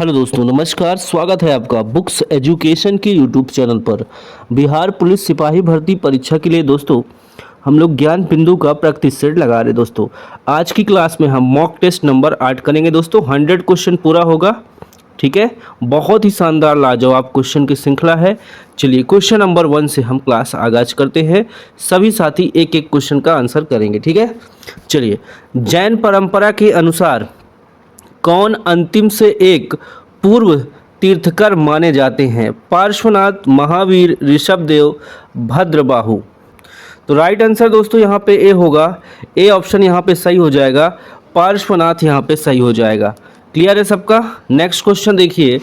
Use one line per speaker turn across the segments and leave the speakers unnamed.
Hello दोस्तों, नमस्कार। स्वागत है आपका बुक्स एजुकेशन के यूट्यूब चैनल पर। बिहार पुलिस सिपाही भर्ती परीक्षा के लिए दोस्तों हम लोग ज्ञान बिंदु का प्रैक्टिस सेट लगा रहे दोस्तों। आज की क्लास में हम मॉक टेस्ट नंबर 8 करेंगे दोस्तों। 100 क्वेश्चन पूरा होगा, ठीक है। बहुत ही शानदार लाजवाब क्वेश्चन की श्रृंखला है। चलिए क्वेश्चन नंबर 1 से हम क्लास आगाज करते हैं। सभी साथी एक एक क्वेश्चन का आंसर करेंगे, ठीक है। चलिए, जैन परंपरा के अनुसार कौन अंतिम से एक पूर्व तीर्थकर माने जाते हैं? पार्श्वनाथ, महावीर, ऋषभदेव, भद्रबाहु। तो राइट आंसर दोस्तों यहाँ पे ए होगा। ए ऑप्शन यहाँ पे सही हो जाएगा। पार्श्वनाथ यहाँ पे सही हो जाएगा। क्लियर है सबका? नेक्स्ट क्वेश्चन देखिए,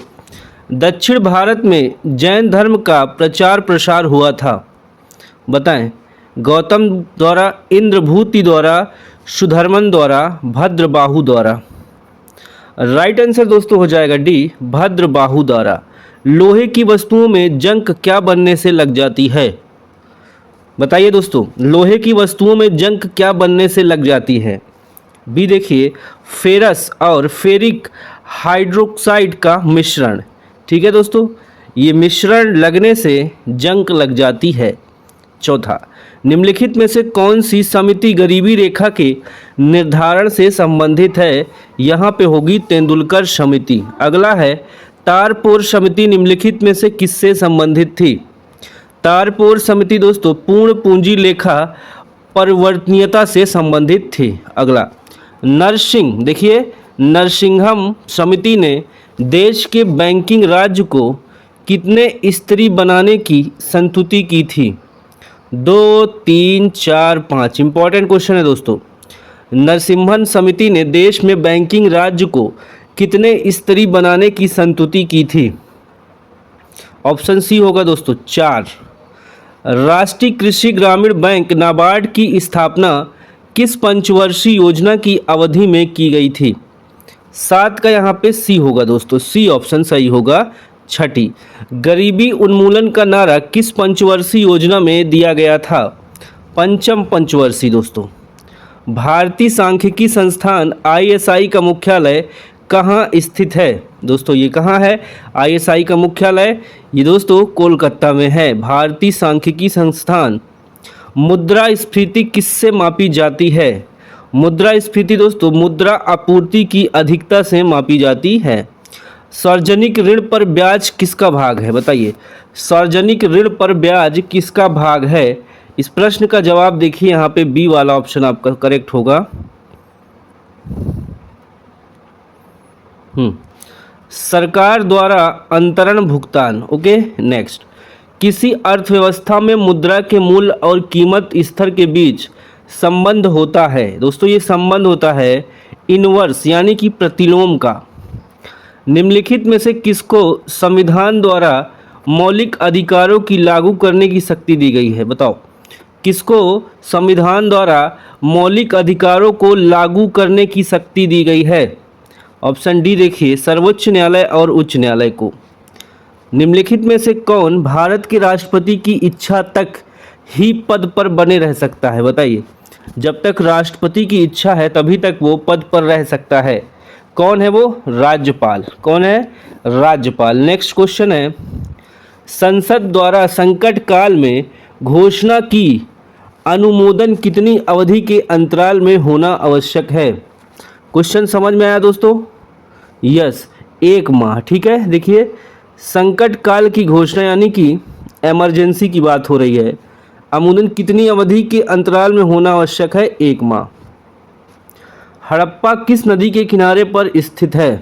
दक्षिण भारत में जैन धर्म का प्रचार प्रसार हुआ था, बताएं। गौतम द्वारा, इंद्रभूति द्वारा, सुधर्मन द्वारा, भद्रबाहु द्वारा। राइट आंसर दोस्तों हो जाएगा डी, भद्रबाहु द्वारा। लोहे की वस्तुओं में जंग क्या बनने से लग जाती है? बताइए दोस्तों, लोहे की वस्तुओं में जंग क्या बनने से लग जाती है? बी देखिए, फेरस और फेरिक हाइड्रोक्साइड का मिश्रण। ठीक है दोस्तों, ये मिश्रण लगने से जंग लग जाती है। चौथा, निम्नलिखित में से कौन सी समिति गरीबी रेखा के निर्धारण से संबंधित है? यहाँ पे होगी तेंदुलकर समिति। अगला है, तारपोर समिति निम्नलिखित में से किससे संबंधित थी? तारपोर समिति दोस्तों पूर्ण पूंजी लेखा परिवर्तनीयता से संबंधित थी। अगला, नरसिंह, देखिए नरसिंहम समिति ने देश के बैंकिंग राज्य को कितने स्तरीय बनाने की संस्तुति की थी? 2, 3, 4, 5। इंपॉर्टेंट क्वेश्चन है दोस्तों। नरसिम्हन समिति ने देश में बैंकिंग राज्य को कितने स्तरीय बनाने की संस्तुति की थी? ऑप्शन सी होगा दोस्तों 4। राष्ट्रीय कृषि ग्रामीण बैंक नाबार्ड की स्थापना किस पंचवर्षीय योजना की अवधि में की गई थी? 7 का यहाँ पे सी होगा दोस्तों, सी ऑप्शन सही होगा। छठी, गरीबी उन्मूलन का नारा किस पंचवर्षीय योजना में दिया गया था? पंचम पंचवर्षीय दोस्तों। भारतीय सांख्यिकी संस्थान ISI का मुख्यालय कहाँ स्थित है? दोस्तों ये कहाँ है ISI का मुख्यालय? ये दोस्तों कोलकाता में है, भारतीय सांख्यिकी संस्थान। मुद्रास्फीति किससे मापी जाती है? मुद्रास्फीति दोस्तों मुद्रा आपूर्ति की अधिकता से मापी जाती है। सार्वजनिक ऋण पर ब्याज किसका भाग है? बताइए, सार्वजनिक ऋण पर ब्याज किसका भाग है? इस प्रश्न का जवाब देखिए, यहाँ पे बी वाला ऑप्शन आपका करेक्ट होगा। सरकार द्वारा अंतरण भुगतान। ओके, नेक्स्ट, किसी अर्थव्यवस्था में मुद्रा के मूल्य और कीमत स्तर के बीच संबंध होता है। दोस्तों ये संबंध होता है इनवर्स यानी कि प्रतिलोम का। निम्नलिखित में से किसको संविधान द्वारा मौलिक अधिकारों की लागू करने की शक्ति दी गई है? बताओ, किसको संविधान द्वारा मौलिक अधिकारों को लागू करने की शक्ति दी गई है? ऑप्शन डी देखिए, सर्वोच्च न्यायालय और उच्च न्यायालय को। निम्नलिखित में से कौन भारत के राष्ट्रपति की इच्छा तक ही पद पर बने रह सकता है? बताइए, जब तक राष्ट्रपति की इच्छा है तभी तक वो पद पर रह सकता है। कौन है वो? राज्यपाल। कौन है? राज्यपाल। नेक्स्ट क्वेश्चन है, संसद द्वारा संकट काल में घोषणा की अनुमोदन कितनी अवधि के अंतराल में होना आवश्यक है? क्वेश्चन समझ में आया दोस्तों? यस, 1 माह। ठीक है, देखिए संकट काल की घोषणा यानी कि इमरजेंसी की बात हो रही है। अनुमोदन कितनी अवधि के अंतराल में होना आवश्यक है? 1 माह। हड़प्पा किस नदी के किनारे पर स्थित है?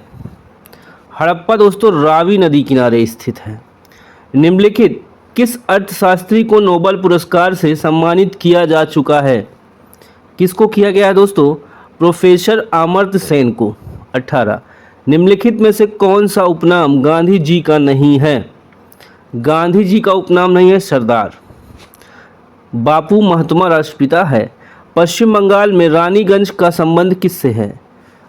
हड़प्पा दोस्तों रावी नदी किनारे स्थित है। निम्नलिखित किस अर्थशास्त्री को नोबेल पुरस्कार से सम्मानित किया जा चुका है? किसको किया गया है दोस्तों? प्रोफेसर अमर्त्य सेन को। 18, निम्नलिखित में से कौन सा उपनाम गांधी जी का नहीं है? गांधी जी का उपनाम नहीं है सरदार। बापू महात्मा राष्ट्रपिता है। पश्चिम बंगाल में रानीगंज का संबंध किससे है?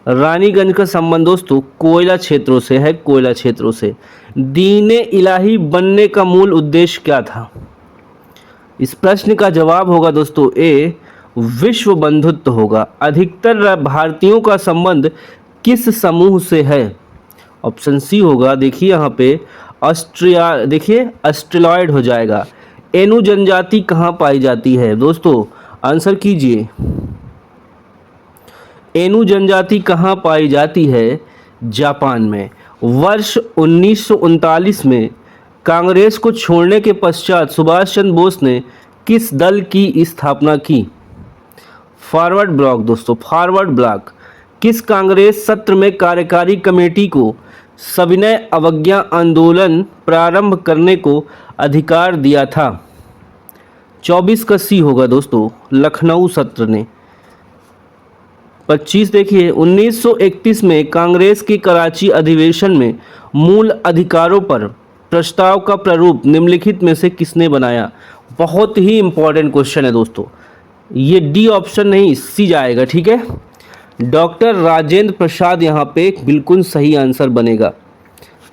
रानीगंज का संबंध दोस्तों कोयला क्षेत्रों से है, कोयला क्षेत्रों से। दीने इलाही बनने का मूल उद्देश्य क्या था? इस प्रश्न का जवाब होगा दोस्तों ए, विश्व बंधुत्व होगा। अधिकतर भारतीयों का संबंध किस समूह से है? ऑप्शन सी होगा, देखिए यहाँ पे अस्ट्रेलॉयड हो जाएगा। एनु जनजाति कहाँ पाई जाती है दोस्तों, आंसर कीजिए। एनु जनजाति कहाँ पाई जाती है, जापान में। वर्ष 1939 में कांग्रेस को छोड़ने के पश्चात सुभाष चंद्र बोस ने किस दल की स्थापना की, फॉरवर्ड ब्लॉक दोस्तों, फॉरवर्ड ब्लॉक। किस कांग्रेस सत्र में कार्यकारी कमेटी को सविनय अवज्ञा आंदोलन प्रारंभ करने को अधिकार दिया था, 24 का सी होगा दोस्तों, लखनऊ सत्र ने। 25 देखिए, 1931 में कांग्रेस के कराची अधिवेशन में मूल अधिकारों पर प्रस्ताव का प्रारूप निम्नलिखित में से किसने बनाया। बहुत ही इंपॉर्टेंट क्वेश्चन है दोस्तों, ये डी ऑप्शन नहीं, सी जाएगा, ठीक है। डॉक्टर राजेंद्र प्रसाद यहाँ पे बिल्कुल सही आंसर बनेगा।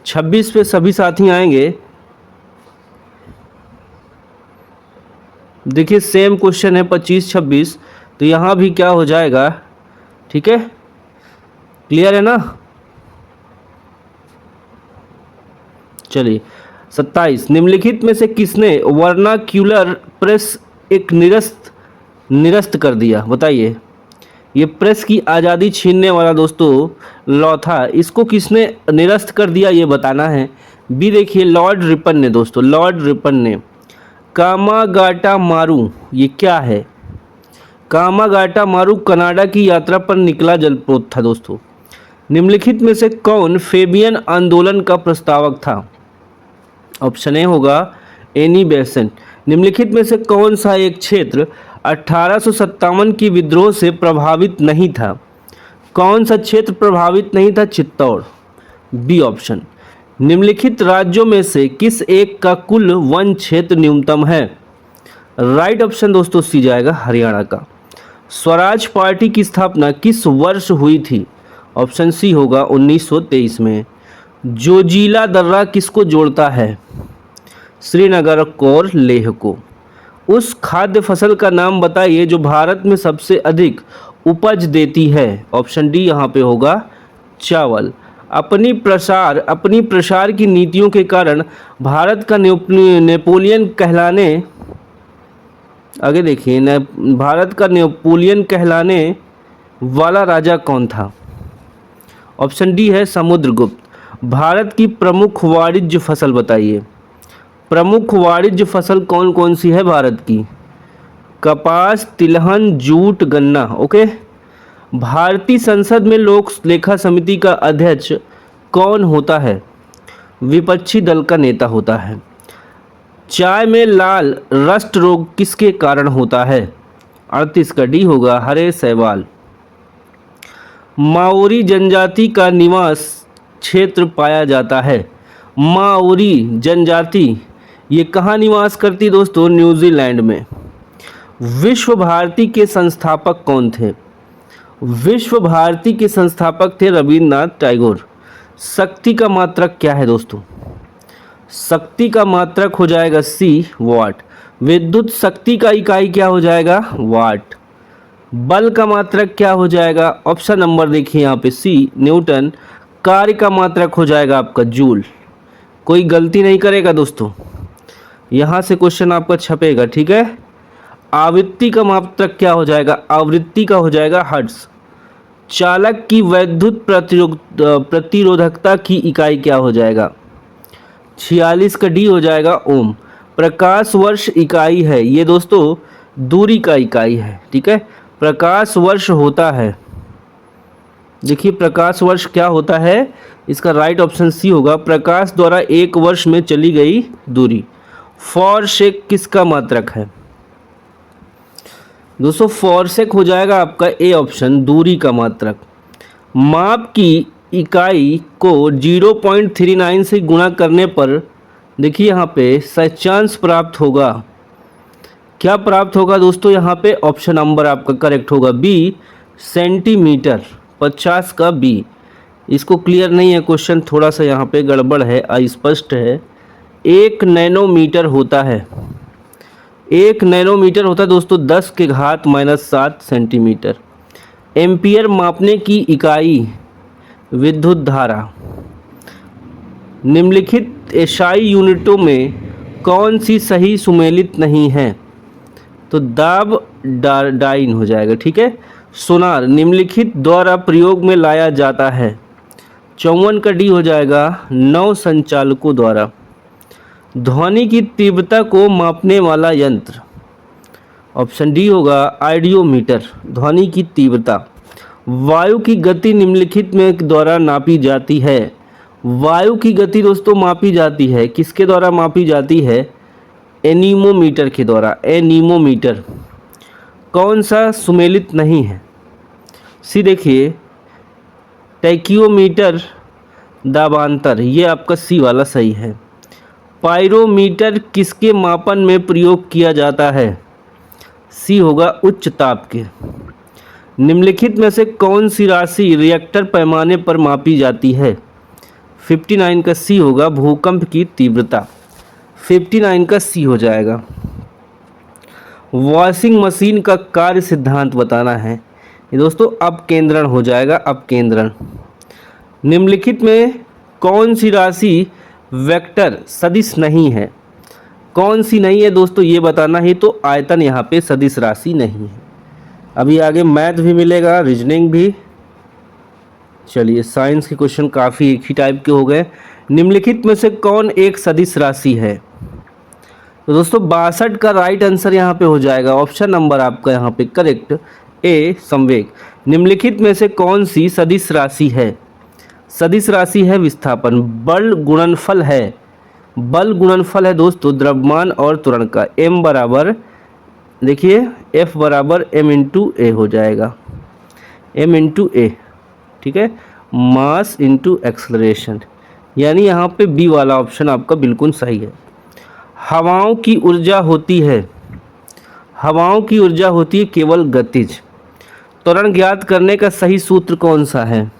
26 पे सभी साथी आएंगे। देखिए सेम क्वेश्चन है 25-26, तो यहाँ भी क्या हो जाएगा, ठीक है, क्लियर है ना। चलिए 27, निम्नलिखित में से किसने वर्नाक्यूलर प्रेस एक निरस्त कर दिया, बताइए। ये प्रेस की आज़ादी छीनने वाला दोस्तों लॉ था, इसको किसने निरस्त कर दिया ये बताना है। बी देखिए, लॉर्ड रिपन ने दोस्तों, लॉर्ड रिपन ने। कामागाटा मारू ये क्या है, कामागाटा मारू कनाडा की यात्रा पर निकला जलपोत था दोस्तों। निम्नलिखित में से कौन फेबियन आंदोलन का प्रस्तावक था, ऑप्शन ए होगा एनी बेसेंट। निम्नलिखित में से कौन सा एक क्षेत्र 1857 की विद्रोह से प्रभावित नहीं था, कौन सा क्षेत्र प्रभावित नहीं था, चित्तौड़, बी ऑप्शन। निम्नलिखित राज्यों में से किस एक का कुल वन क्षेत्र न्यूनतम है, राइट ऑप्शन दोस्तों सी जाएगा, हरियाणा का। स्वराज पार्टी की स्थापना किस वर्ष हुई थी, ऑप्शन सी होगा 1923 में। जोजिला दर्रा किसको जोड़ता है, श्रीनगर और लेह को। उस खाद्य फसल का नाम बताइए जो भारत में सबसे अधिक उपज देती है, ऑप्शन डी यहाँ पे होगा चावल। अपनी प्रसार की नीतियों के कारण भारत का नेपोलियन कहलाने, आगे देखिए, भारत का नेपोलियन कहलाने वाला राजा कौन था, ऑप्शन डी है समुद्रगुप्त। भारत की प्रमुख वाणिज्य फसल बताइए, प्रमुख वाणिज्य फसल कौन कौन सी है भारत की, कपास, तिलहन, जूट, गन्ना, ओके। भारतीय संसद में लोक लेखा समिति का अध्यक्ष कौन होता है, विपक्षी दल का नेता होता है। चाय में लाल रस्ट रोग किसके कारण होता है, 38 का डी होगा हरे सहवाल। माओरी जनजाति का निवास क्षेत्र पाया जाता है, माओरी जनजाति ये कहाँ निवास करती दोस्तों, न्यूजीलैंड में। विश्व भारती के संस्थापक कौन थे, विश्व भारती के संस्थापक थे रविन्द्रनाथ टैगोर। शक्ति का मात्रक क्या है दोस्तों, शक्ति का मात्रक हो जाएगा सी वाट। विद्युत शक्ति का इकाई क्या हो जाएगा, वाट। बल का मात्रक क्या हो जाएगा, ऑप्शन नंबर देखिए यहाँ पे सी न्यूटन। कार्य का मात्रक हो जाएगा आपका जूल। कोई गलती नहीं करेगा दोस्तों, यहाँ से क्वेश्चन आपका छपेगा, ठीक है। आवृत्ति का मात्रक क्या हो जाएगा, आवृत्ति का हो जाएगा हर्ट्ज। चालक की वैद्युत प्रतिरोधकता की इकाई क्या हो जाएगा, 46 का डी हो जाएगा ओम। प्रकाश वर्ष इकाई है, ये दोस्तों दूरी का इकाई है, ठीक है। प्रकाश वर्ष होता है, देखिए प्रकाश वर्ष क्या होता है, इसका राइट ऑप्शन सी होगा, प्रकाश द्वारा एक वर्ष में चली गई दूरी। फॉरसेक किसका मात्रक है दोस्तों, फॉरसेक हो जाएगा आपका ए ऑप्शन, दूरी का मात्रक। माप की इकाई को 0.39 से गुणा करने पर देखिए यहाँ पे सचांश प्राप्त होगा, क्या प्राप्त होगा दोस्तों, यहाँ पे ऑप्शन नंबर आपका करेक्ट होगा बी सेंटीमीटर, 50 का बी। इसको क्लियर नहीं है क्वेश्चन, थोड़ा सा यहाँ पे गड़बड़ है, अस्पष्ट है। 1 नैनोमीटर होता है, 1 नैनोमीटर होता है दोस्तों 10 के घात -7 सेंटीमीटर। एम्पियर मापने की इकाई विद्युत धारा, निम्नलिखित एसआई यूनिटों में कौन सी सही सुमेलित नहीं है? तो दाब डाइन हो जाएगा। ठीक है। सोनार निम्नलिखित द्वारा प्रयोग में लाया जाता है। 54 का डी हो जाएगा, नौ संचालकों द्वारा। ध्वनि की तीव्रता को मापने वाला यंत्र, ऑप्शन डी होगा आइडियोमीटर। ध्वनि की तीव्रता। वायु की गति निम्नलिखित में द्वारा नापी जाती है। वायु की गति दोस्तों मापी जाती है, किसके द्वारा मापी जाती है? एनीमोमीटर के द्वारा। एनीमोमीटर। कौन सा सुमेलित नहीं है? सी देखिए, टैकियोमीटर, दाबांतर, ये आपका सी वाला सही है। पायरोमीटर किसके मापन में प्रयोग किया जाता है? सी होगा उच्च ताप के। निम्नलिखित में से कौन सी राशि रिएक्टर पैमाने पर मापी जाती है? 59 का सी होगा भूकंप की तीव्रता। 59 का सी हो जाएगा। वॉशिंग मशीन का कार्य सिद्धांत बताना है। ये दोस्तों अपकेंद्रण हो जाएगा, अपकेंद्रण। निम्नलिखित में कौन सी राशि वेक्टर सदिश नहीं है? कौन सी नहीं है दोस्तों, ये बताना है। तो आयतन यहाँ पे सदिश राशि नहीं है। अभी आगे मैथ भी मिलेगा, रीजनिंग भी। चलिए, साइंस के क्वेश्चन काफ़ी एक ही टाइप के हो गए। निम्नलिखित में से कौन एक सदिश राशि है? तो दोस्तों 62 का राइट आंसर यहाँ पे हो जाएगा। ऑप्शन नंबर आपका यहाँ पे करेक्ट, ए संवेग। निम्नलिखित में से कौन सी सदिश राशि है? सदिश राशि है विस्थापन। बल गुणनफल है। बल गुणनफल है दोस्तों द्रव्यमान और त्वरण का। m बराबर, देखिए F बराबर m इंटू ए हो जाएगा। m इंटू ए, ठीक है। मास इंटू एक्सलरेशन, यानी यहाँ पे बी वाला ऑप्शन आपका बिल्कुल सही है। हवाओं की ऊर्जा होती है, हवाओं की ऊर्जा होती है केवल गतिज। त्वरण ज्ञात करने का सही सूत्र कौन सा है?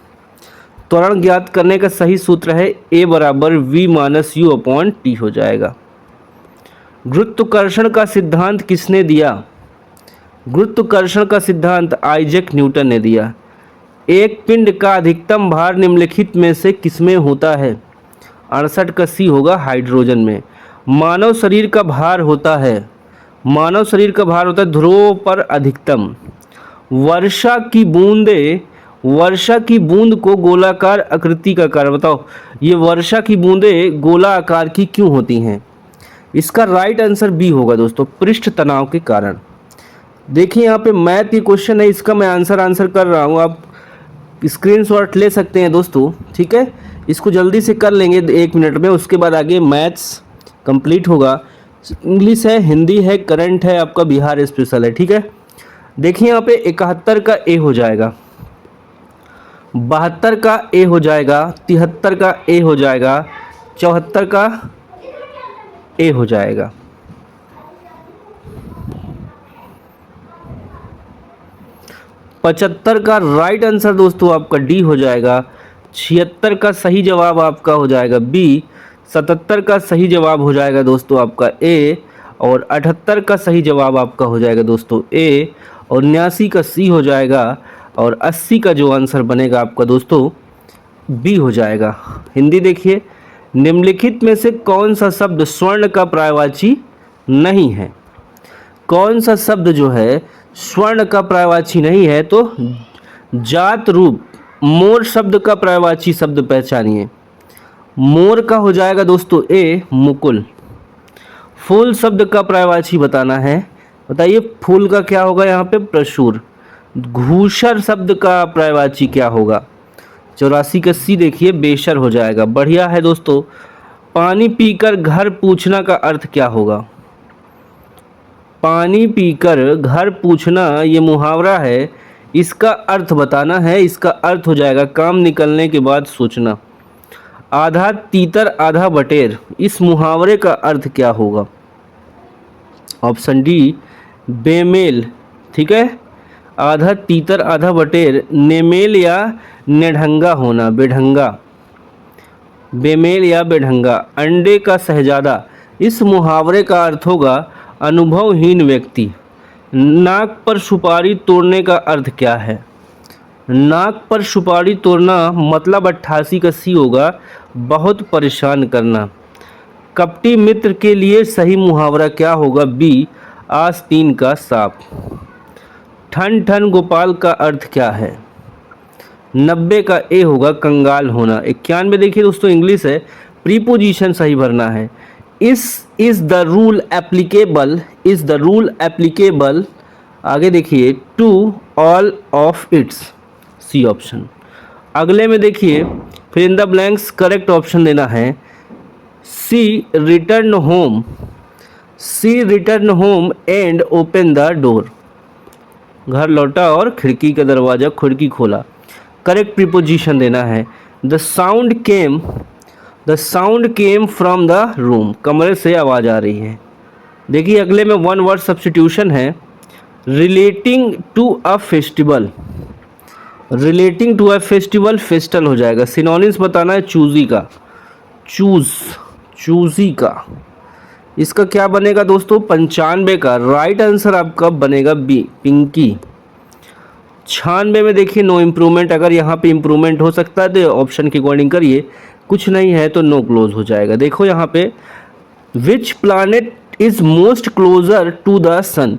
त्वरण ज्ञात करने का सही सूत्र है a बराबर v minus you upon T हो जाएगा। गुरुत्वाकर्षण का सिद्धांत किसने दिया? गुरुत्वाकर्षण का सिद्धांत आइजैक न्यूटन ने दिया। एक पिंड का अधिकतम भार निम्नलिखित में से किसमें होता है? 68 का सी होगा हाइड्रोजन में। मानव शरीर का भार होता है, मानव शरीर का भार होता है ध्रुवों पर अधिकतम। वर्षा की बूंदें, वर्षा की बूंद को गोलाकार आकृति का कारण बताओ। ये वर्षा की बूंदें गोला आकार की क्यों होती हैं? इसका राइट आंसर बी होगा दोस्तों, पृष्ठ तनाव के कारण। देखिए यहाँ पे मैथ की क्वेश्चन है, इसका मैं आंसर कर रहा हूँ, आप स्क्रीनशॉट ले सकते हैं दोस्तों। ठीक है, इसको जल्दी से कर लेंगे 1 मिनट में, उसके बाद आगे मैथ्स कंप्लीट होगा। इंग्लिश है, हिंदी है, करंट है, आपका बिहार स्पेशल है। ठीक है, देखिए यहाँ पे 71 का ए हो जाएगा, 72 का ए हो जाएगा, 73 का ए हो जाएगा, 74 का ए हो जाएगा। पचहत्तर का राइट आंसर दोस्तों आपका डी हो जाएगा। 76 का सही जवाब आपका हो जाएगा बी। 77 का सही जवाब हो जाएगा दोस्तों आपका ए। और 78 का सही जवाब आपका हो जाएगा दोस्तों ए। और 89 का सी हो जाएगा। और 80 का जो आंसर बनेगा आपका दोस्तों बी हो जाएगा। हिंदी देखिए, निम्नलिखित में से कौन सा शब्द स्वर्ण का पर्यायवाची नहीं है? कौन सा शब्द जो है स्वर्ण का पर्यायवाची नहीं है? तो जात रूप। मोर शब्द का पर्यायवाची शब्द पहचानिए। मोर का हो जाएगा दोस्तों ए मुकुल। फूल शब्द का पर्यायवाची बताना है, बताइए फूल का क्या होगा यहाँ पे? प्रशुर। घूसर शब्द का पर्यायवाची क्या होगा? 84 का सी देखिए बेशर हो जाएगा। बढ़िया है दोस्तों। पानी पीकर घर पूछना का अर्थ क्या होगा? पानी पीकर घर पूछना ये मुहावरा है, इसका अर्थ बताना है। इसका अर्थ हो जाएगा काम निकलने के बाद सोचना। आधा तीतर आधा बटेर, इस मुहावरे का अर्थ क्या होगा? ऑप्शन डी बेमेल। ठीक है, आधा तीतर आधा बटेर, नेमेल या नेढंगा होना, बेढंगा। बेमेल या बेढंगा। अंडे का शहजादा, इस मुहावरे का अर्थ होगा अनुभवहीन व्यक्ति। नाक पर सुपारी तोड़ने का अर्थ क्या है? नाक पर सुपारी तोड़ना मतलब 88 का सी होगा, बहुत परेशान करना। कपटी मित्र के लिए सही मुहावरा क्या होगा? बी, आस्तीन का सांप। ठन ठन गोपाल का अर्थ क्या है? 90 का ए होगा, कंगाल होना। 91 देखिए दोस्तों इंग्लिश है, प्रीपोजिशन सही भरना है। Is the rule applicable, is the rule applicable, आगे देखिए, to all of its, C option. अगले में देखिए, फिर in the blanks correct option देना है। C return home, C return home and open the door, घर लौटा और खिड़की का दरवाज़ा, खिड़की खोला। करेक्ट प्रीपोजिशन देना है। The sound came from the room, कमरे से आवाज़ आ रही है। देखिए अगले में वन वर्ड सब्स्टिट्यूशन है। Relating to a festival, relating to a festival festal हो जाएगा। सिनोनिम्स बताना है चूजी का, चूजी का। इसका क्या बनेगा दोस्तों? 95 का राइट आंसर आपका बनेगा बी, पिंकी। 96 में देखिए नो इम्प्रूवमेंट, अगर यहाँ पे इम्प्रूवमेंट हो सकता है तो ऑप्शन के अकॉर्डिंग करिए, कुछ नहीं है तो नो क्लोज हो जाएगा। देखो यहाँ पे, which planet is most closer to the sun,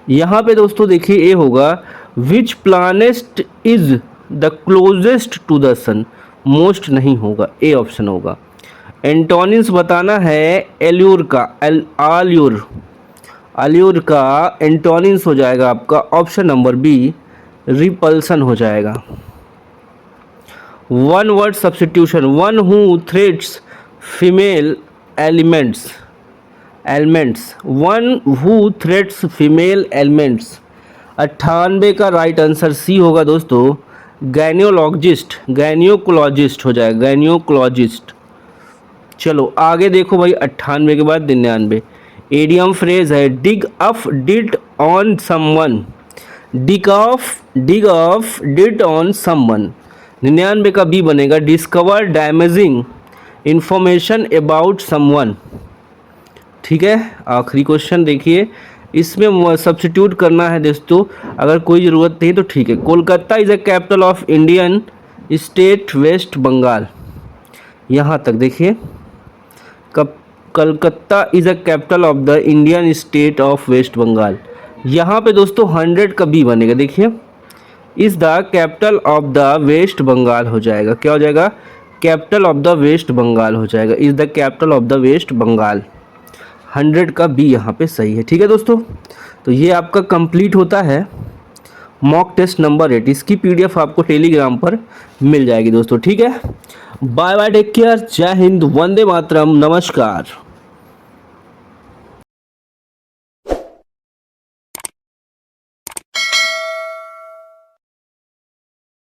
यहाँ पे दोस्तों देखिए ए होगा, which planet is the closest to the sun, most नहीं होगा, ए ऑप्शन होगा। एंटोनिम्स बताना है एल्यूर का, आल्यूर, आल्यूर का एंटोनिम्स हो जाएगा आपका ऑप्शन नंबर बी, रिपल्सन हो जाएगा। One word substitution, one who threats female elements, one who threats female elements. 98 का राइट आंसर सी होगा दोस्तों, गैनियोलॉजिस्ट, गैनियोकोलॉजिस्ट हो जाएगा, गैनियोकोलॉजिस्ट। चलो आगे देखो भाई, 98 के बाद 99। एडियम फ्रेज है, डिग अप डिट ऑन समवन, डिग ऑफ डिट ऑन समवन। 99 का बी बनेगा, discover damaging information about someone. ठीक है, आखिरी क्वेश्चन देखिए, इसमें सब्स्टिट्यूट करना है दोस्तों, अगर कोई ज़रूरत नहीं तो ठीक है। Kolkata is a capital of Indian state West Bengal, यहाँ तक देखिए, Calcutta is a capital of the Indian state of West Bengal. यहाँ पे दोस्तों 100 का बी बनेगा, देखिए, is the capital of the West Bengal हो जाएगा। क्या हो जाएगा? Capital of the West Bengal हो जाएगा, is the capital of the West Bengal. 100 का बी यहाँ पे सही है। ठीक है दोस्तों, तो ये आपका कंप्लीट होता है मॉक टेस्ट नंबर 8। इसकी पीडीएफ आपको टेलीग्राम पर मिल जाएगी दोस्तों। ठीक है, बाय बाय, टेक केयर, जय हिंद, वंदे मातरम, नमस्कार।